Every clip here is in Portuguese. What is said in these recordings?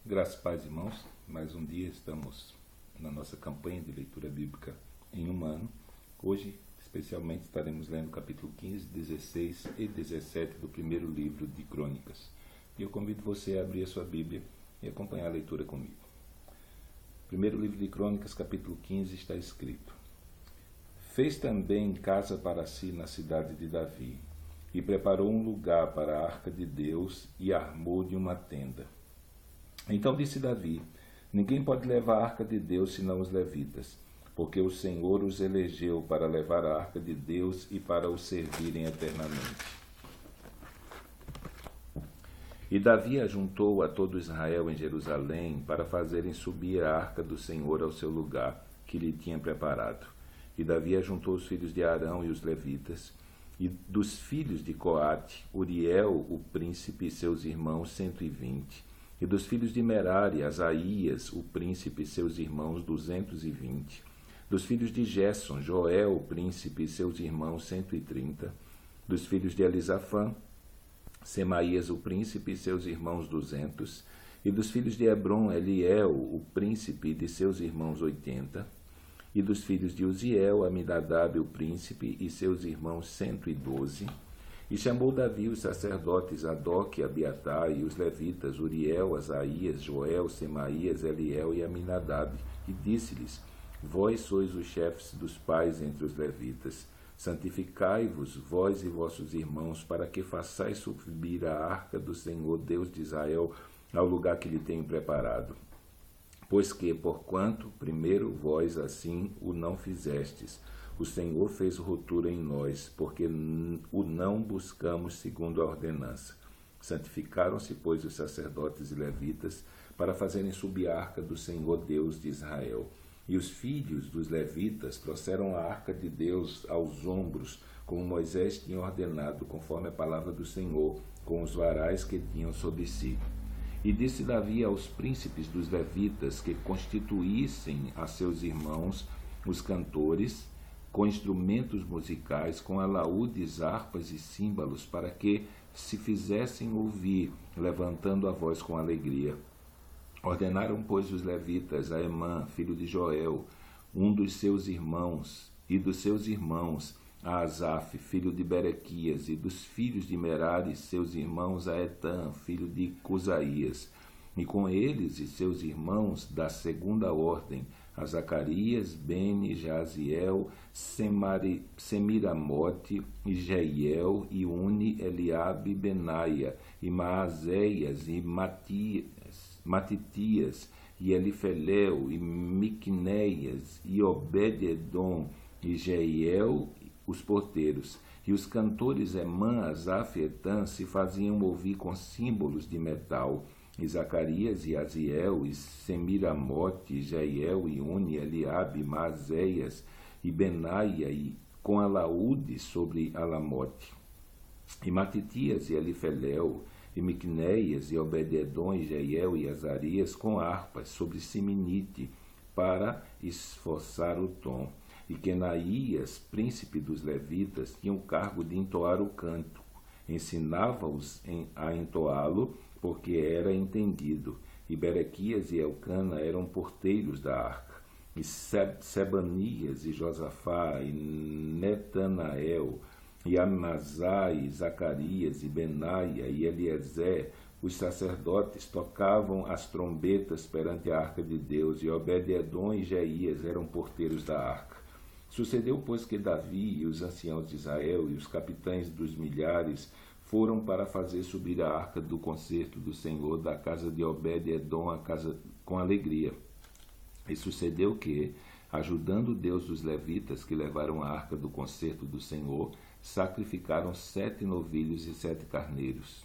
Graças, paz, irmãos. Mais um dia estamos na nossa campanha de leitura bíblica em um ano. Hoje, especialmente, estaremos lendo capítulo 15, 16 e 17 do primeiro livro de Crônicas. E eu convido você a abrir a sua Bíblia e acompanhar a leitura comigo. Primeiro livro de Crônicas, capítulo 15, está escrito: Fez também casa para si na cidade de Davi, e preparou um lugar para a arca de Deus, e armou-lhe uma tenda. Então disse Davi: Ninguém pode levar a arca de Deus senão os levitas, porque o Senhor os elegeu para levar a arca de Deus e para o servirem eternamente. E Davi ajuntou a todo Israel em Jerusalém para fazerem subir a arca do Senhor ao seu lugar, que lhe tinha preparado. E Davi ajuntou os filhos de Arão e os levitas, e dos filhos de Coate, Uriel, o príncipe, e seus irmãos, 120, e dos filhos de Merari, Asaías, o príncipe, e seus irmãos, 220, dos filhos de Gerson, Joel, o príncipe, e seus irmãos, 130, dos filhos de Elisafã, Semaías, o príncipe, e seus irmãos, 200, e dos filhos de Hebron, Eliel, o príncipe, e de seus irmãos, 80, e dos filhos de Uziel, Aminadab, o príncipe, e seus irmãos, 112. E chamou Davi os sacerdotes Adoc, Abiatar, e os levitas Uriel, Asaías, Joel, Semaías, Eliel e Aminadab, e disse-lhes: Vós sois os chefes dos pais entre os levitas. Santificai-vos, vós e vossos irmãos, para que façais subir a arca do Senhor, Deus de Israel, ao lugar que lhe tenho preparado. Pois que, porquanto, primeiro vós assim o não fizestes, o Senhor fez ruptura em nós, porque o não buscamos segundo a ordenança. Santificaram-se, pois, os sacerdotes e levitas, para fazerem subir a arca do Senhor, Deus de Israel. E os filhos dos levitas trouxeram a arca de Deus aos ombros, como Moisés tinha ordenado, conforme a palavra do Senhor, com os varais que tinham sobre si. E disse Davi aos príncipes dos levitas que constituíssem a seus irmãos, os cantores, com instrumentos musicais, com alaúdes, harpas e símbolos, para que se fizessem ouvir, levantando a voz com alegria. Ordenaram, pois, os levitas a Emã, filho de Joel, um dos seus irmãos, e dos seus irmãos a Asaf, filho de Berequias, e dos filhos de Merari, seus irmãos a Etã, filho de Cusaías, e com eles e seus irmãos da segunda ordem, a Zacarias, Bene, Jaziel, Semiramote, e Jeiel, Iune, Eliabe, Benaia, e Maazéias, e Matitias, e Elifeleu, e Miqunéias, e Obed-edom, e Jeiel, os porteiros. E os cantores Emã, Asaf e Etã se faziam ouvir com símbolos de metal, e Zacarias e Aziel, e Semiramote, e Jeiel, e Iune, Eliabe, Maazéias, e Benaia, e com alaúde sobre alamote. E Matitias e Elifeleu, e Miqunéias, e Obed-edom, e Jeiel, e Azarias, com harpas sobre siminite, para esforçar o tom. E Quenaías, príncipe dos levitas, tinha o cargo de entoar o canto. Ensinava-os a entoá-lo, porque era entendido. E Berequias e Elcana eram porteiros da arca. E Sebanias e Josafá, e Netanael, e Amazai, e Zacarias, e Benaia, e Eliezer, os sacerdotes, tocavam as trombetas perante a arca de Deus, e Obed-edom e Jeías eram porteiros da arca. Sucedeu, pois, que Davi e os anciãos de Israel e os capitães dos milhares foram para fazer subir a arca do concerto do Senhor da casa de Obed-edom a casa com alegria. E sucedeu que, ajudando Deus os levitas que levaram a arca do concerto do Senhor, sacrificaram 7 novilhos e 7 carneiros.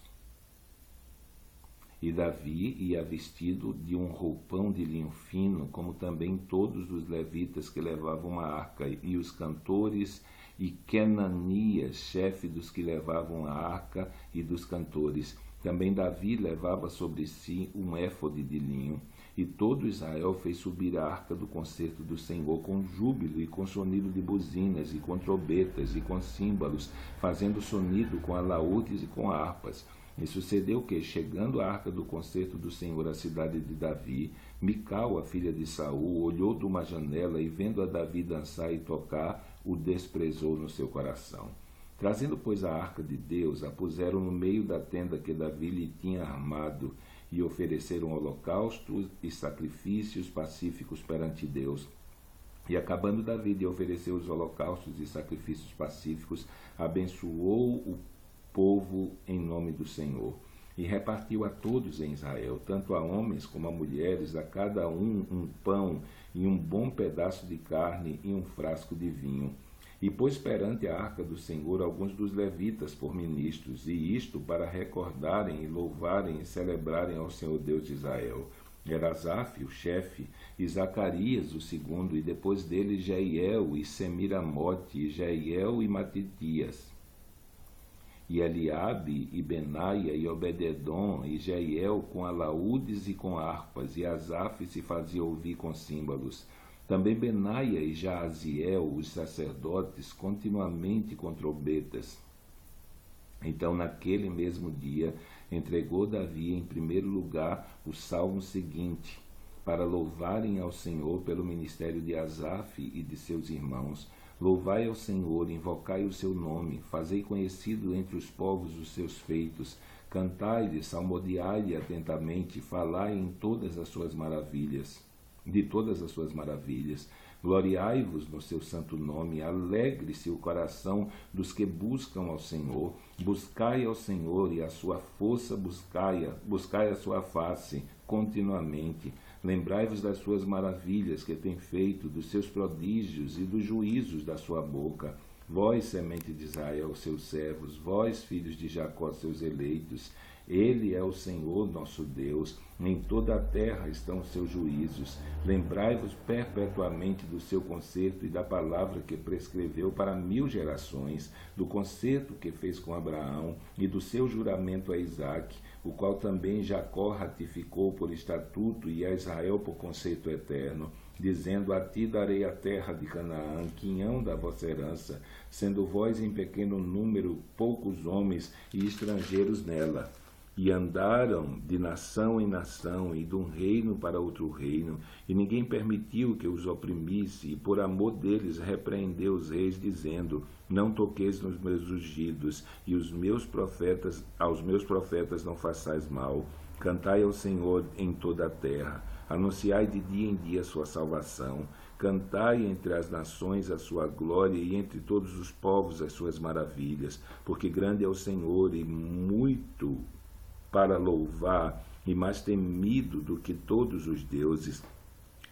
E Davi ia vestido de um roupão de linho fino, como também todos os levitas que levavam a arca, e os cantores, e Quenanias, chefe dos que levavam a arca e dos cantores. Também Davi levava sobre si um éfode de linho, e todo Israel fez subir a arca do concerto do Senhor com júbilo e com sonido de buzinas, e com trombetas, e com símbolos, fazendo sonido com alaúdes e com harpas. E sucedeu que, chegando a arca do concerto do Senhor à cidade de Davi, Mical, a filha de Saul, olhou de uma janela e, vendo a Davi dançar e tocar, o desprezou no seu coração. Trazendo, pois, a arca de Deus, a puseram no meio da tenda que Davi lhe tinha armado, e ofereceram holocaustos e sacrifícios pacíficos perante Deus. E acabando Davi de oferecer os holocaustos e sacrifícios pacíficos, abençoou o povo em nome do Senhor. E repartiu a todos em Israel, tanto a homens como a mulheres, a cada um pão e um bom pedaço de carne e um frasco de vinho. E pôs perante a arca do Senhor alguns dos levitas por ministros, e isto para recordarem e louvarem e celebrarem ao Senhor Deus de Israel. Era Asaf, o chefe, e Zacarias, o segundo, e depois dele Jeiel e Semiramote, e Jeiel e Matitias, e Eliabe, e Benaia, e Obededom, e Jeiel com alaúdes e com harpas, e Asaf se fazia ouvir com símbolos. Também Benaia e Jaaziel, os sacerdotes, continuamente com trombetas. Então, naquele mesmo dia, entregou Davi em primeiro lugar o salmo seguinte, para louvarem ao Senhor pelo ministério de Asaf e de seus irmãos. Louvai ao Senhor, invocai o seu nome, fazei conhecido entre os povos os seus feitos, cantai-lhe, salmodiai-lhe atentamente, falai em todas as suas maravilhas. De todas as suas maravilhas, gloriai-vos no seu santo nome, alegre-se o coração dos que buscam ao Senhor, buscai ao Senhor e a sua força buscai a sua face continuamente, lembrai-vos das suas maravilhas que tem feito, dos seus prodígios e dos juízos da sua boca, vós, semente de Israel, seus servos, vós, filhos de Jacó, seus eleitos. Ele é o Senhor nosso Deus, em toda a terra estão os seus juízos. Lembrai-vos perpetuamente do seu concerto e da palavra que prescreveu para 1000 gerações, do concerto que fez com Abraão e do seu juramento a Isaque, o qual também Jacó ratificou por estatuto e a Israel por conceito eterno, dizendo: a ti darei a terra de Canaã, quinhão da vossa herança, sendo vós em pequeno número, poucos homens e estrangeiros nela. E andaram de nação em nação, e de um reino para outro reino, e ninguém permitiu que os oprimisse, e por amor deles repreendeu os reis, dizendo: não toqueis nos meus ungidos, e aos meus profetas não façais mal. Cantai ao Senhor em toda a terra, anunciai de dia em dia a sua salvação, cantai entre as nações a sua glória, e entre todos os povos as suas maravilhas, porque grande é o Senhor, e muito para louvar, e mais temido do que todos os deuses,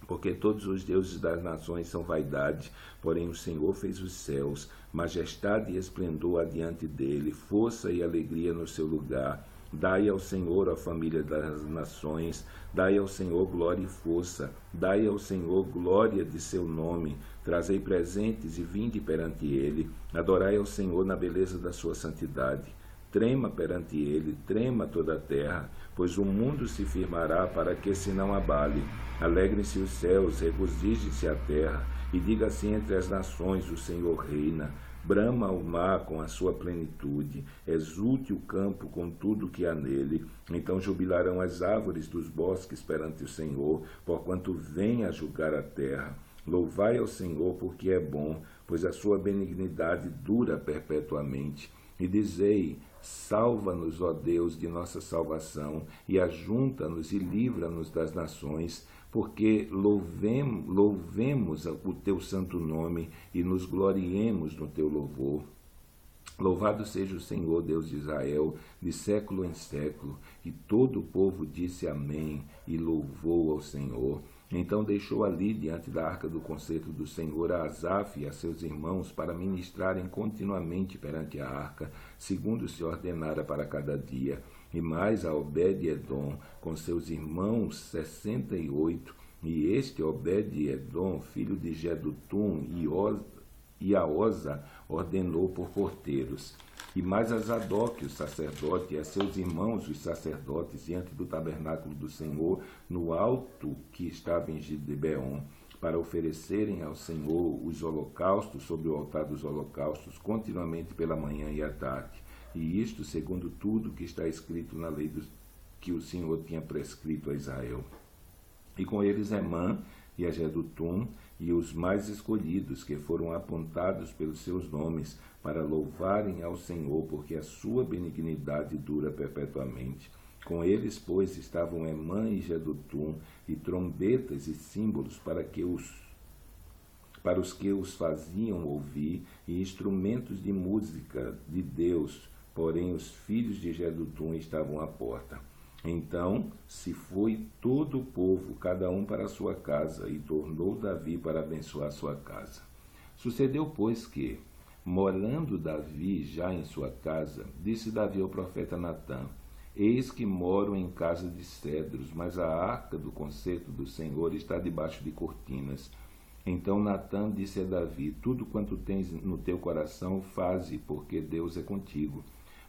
porque todos os deuses das nações são vaidade, porém o Senhor fez os céus, majestade e esplendor adiante dele, força e alegria no seu lugar. Dai ao Senhor a família das nações, dai ao Senhor glória e força, dai ao Senhor glória de seu nome, trazei presentes e vinde perante ele, adorai ao Senhor na beleza da sua santidade. Trema perante ele, trema toda a terra, pois o mundo se firmará para que se não abale. Alegrem-se os céus, regozije-se a terra, e diga assim entre as nações: o Senhor reina. Brama o mar com a sua plenitude, exulte o campo com tudo que há nele. Então jubilarão as árvores dos bosques perante o Senhor, porquanto vem a julgar a terra. Louvai ao Senhor, porque é bom, pois a sua benignidade dura perpetuamente. E dizei: salva-nos, ó Deus, de nossa salvação, e ajunta-nos e livra-nos das nações, porque louvemos o teu santo nome e nos gloriemos no teu louvor. Louvado seja o Senhor, Deus de Israel, de século em século. E todo o povo disse amém, e louvou ao Senhor. Então deixou ali, diante da arca do concerto do Senhor, a Asaf e a seus irmãos, para ministrarem continuamente perante a arca, segundo se ordenara para cada dia. E mais a Obed-edom, com seus irmãos 68, e este Obed-edom, filho de Jedutum, e a Oza ordenou por porteiros. E mais a Zadok, o sacerdote, e a seus irmãos, os sacerdotes, diante do tabernáculo do Senhor, no alto que estava em Gibeon, para oferecerem ao Senhor os holocaustos sobre o altar dos holocaustos, continuamente pela manhã e à tarde. e isto segundo tudo que está escrito na lei que o Senhor tinha prescrito a Israel. E com eles Emã e a Jedutum, e os mais escolhidos, que foram apontados pelos seus nomes, para louvarem ao Senhor, porque a sua benignidade dura perpetuamente. Com eles, pois, estavam Emã e Jedutum, e trombetas e símbolos para os que os faziam ouvir, e instrumentos de música de Deus, porém os filhos de Jedutum estavam à porta. Então se foi todo o povo, cada um para a sua casa, e tornou Davi para abençoar sua casa. Sucedeu, pois, que, morando Davi já em sua casa, disse Davi ao profeta Natã: Eis que moro em casa de cedros, mas a arca do concerto do Senhor está debaixo de cortinas. Então Natã disse a Davi: Tudo quanto tens no teu coração, faze, porque Deus é contigo.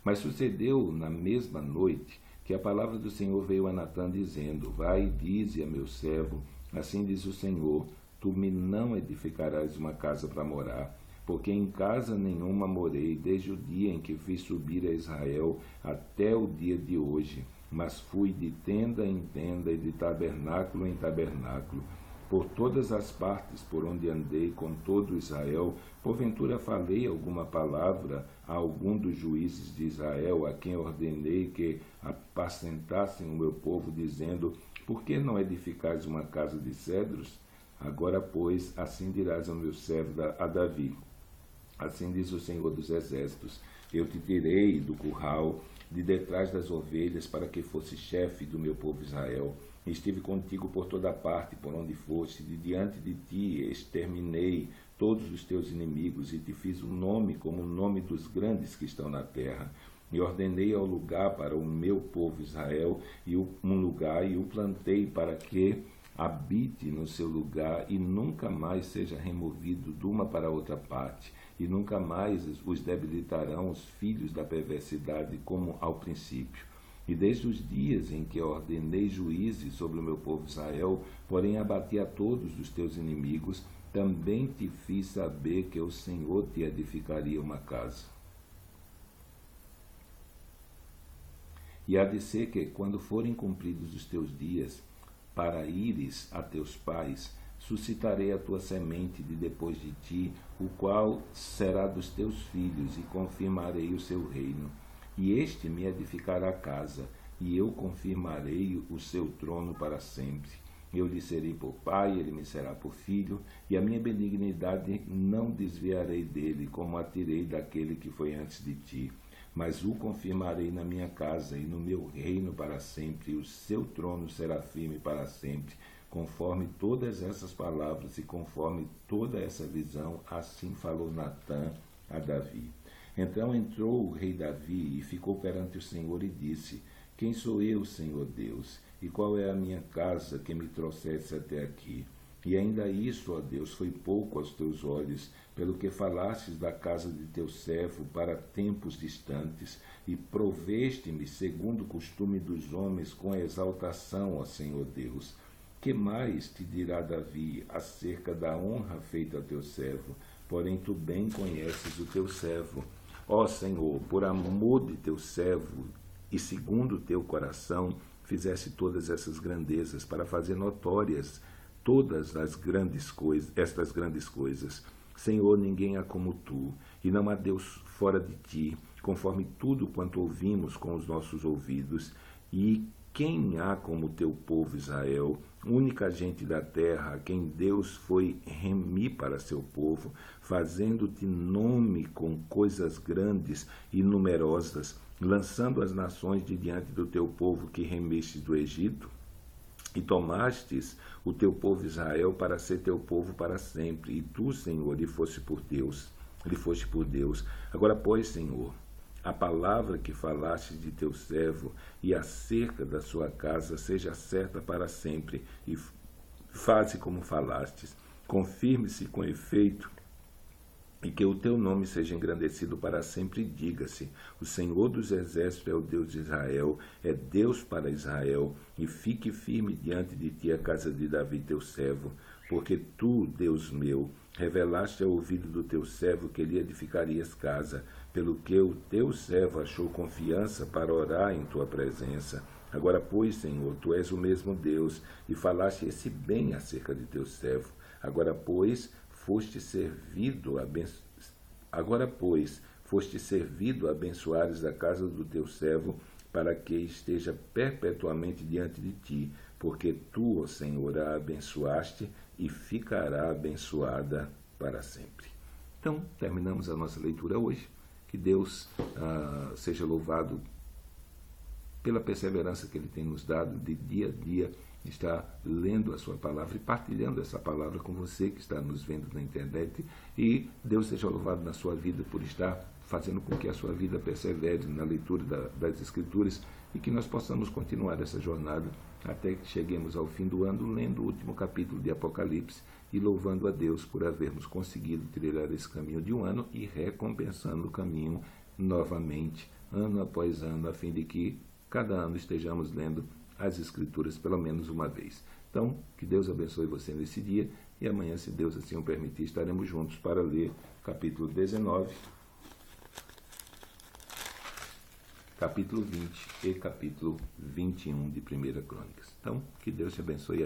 Mas sucedeu na mesma noite que a palavra do Senhor veio a Natã, dizendo: Vai e dize a meu servo, assim diz o Senhor, tu me não edificarás uma casa para morar, porque em casa nenhuma morei, desde o dia em que fiz subir a Israel até o dia de hoje, mas fui de tenda em tenda e de tabernáculo em tabernáculo. Por todas as partes por onde andei com todo Israel, porventura falei alguma palavra a algum dos juízes de Israel, a quem ordenei que apacentassem o meu povo, dizendo: Por que não edificais uma casa de cedros? Agora, pois, assim dirás ao meu servo a Davi: Assim diz o Senhor dos Exércitos: Eu te tirei do curral, de detrás das ovelhas, para que fosse chefe do meu povo Israel. Estive contigo por toda parte, por onde foste, de diante de ti exterminei todos os teus inimigos, e te fiz um nome como o nome dos grandes que estão na terra. E ordenei ao lugar para o meu povo Israel, um lugar, e o plantei para que habite no seu lugar, e nunca mais seja removido de uma para outra parte, e nunca mais os debilitarão os filhos da perversidade, como ao princípio. E desde os dias em que ordenei juízes sobre o meu povo Israel, porém abati a todos os teus inimigos, também te fiz saber que o Senhor te edificaria uma casa. E há de ser que, quando forem cumpridos os teus dias, para ires a teus pais, suscitarei a tua semente de depois de ti, o qual será dos teus filhos, e confirmarei o seu reino. E este me edificará casa, e eu confirmarei o seu trono para sempre. Eu lhe serei por pai, ele me será por filho, e a minha benignidade não desviarei dele, como a tirei daquele que foi antes de ti. Mas o confirmarei na minha casa e no meu reino para sempre, e o seu trono será firme para sempre. Conforme todas essas palavras e conforme toda essa visão, assim falou Natã a Davi. Então entrou o rei Davi e ficou perante o Senhor e disse: Quem sou eu, Senhor Deus? E qual é a minha casa que me trouxesse até aqui? E ainda isso, ó Deus, foi pouco aos teus olhos, pelo que falastes da casa de teu servo para tempos distantes, e proveste-me segundo o costume dos homens com exaltação, ó Senhor Deus. Que mais te dirá Davi acerca da honra feita a teu servo? Porém tu bem conheces o teu servo. Ó Senhor, por amor de teu servo e segundo o teu coração, fizeste todas essas grandezas para fazer notórias todas estas grandes coisas. Senhor, ninguém há como tu, e não há Deus fora de ti, conforme tudo quanto ouvimos com os nossos ouvidos. E quem há como teu povo Israel, única gente da terra, a quem Deus foi remir para seu povo, fazendo-te nome com coisas grandes e numerosas, lançando as nações de diante do teu povo que remestes do Egito? E tomastes o teu povo Israel para ser teu povo para sempre, e tu, Senhor, lhe foste por Deus. Agora, pois, Senhor, a palavra que falaste de teu servo e acerca da sua casa seja certa para sempre, e faze como falastes. Confirme-se com efeito E que o teu nome seja engrandecido para sempre, diga-se: o Senhor dos Exércitos é o Deus de Israel, é Deus para Israel, e fique firme diante de ti a casa de Davi teu servo, porque tu, Deus meu, revelaste ao ouvido do teu servo que lhe edificarias casa, pelo que o teu servo achou confiança para orar em tua presença. Agora, pois, Senhor, tu és o mesmo Deus, e falaste esse bem acerca de teu servo. Agora, pois, foste servido a abençoares a casa do teu servo, para que esteja perpetuamente diante de ti, porque tu, ó Senhor, a abençoaste e ficará abençoada para sempre. Então, terminamos a nossa leitura hoje. Que Deus seja louvado pela perseverança que Ele tem nos dado de dia a dia, estar lendo a sua palavra e partilhando essa palavra com você que está nos vendo na internet, e Deus seja louvado na sua vida por estar fazendo com que a sua vida persevere na leitura das Escrituras, e que nós possamos continuar essa jornada até que cheguemos ao fim do ano lendo o último capítulo de Apocalipse e louvando a Deus por havermos conseguido trilhar esse caminho de um ano e recompensando o caminho novamente, ano após ano, a fim de que cada ano estejamos lendo as Escrituras pelo menos uma vez. Então, que Deus abençoe você nesse dia, e amanhã, se Deus assim o permitir, estaremos juntos para ler capítulo 19, capítulo 20 e capítulo 21 de 1 Crônicas. Então, que Deus te abençoe.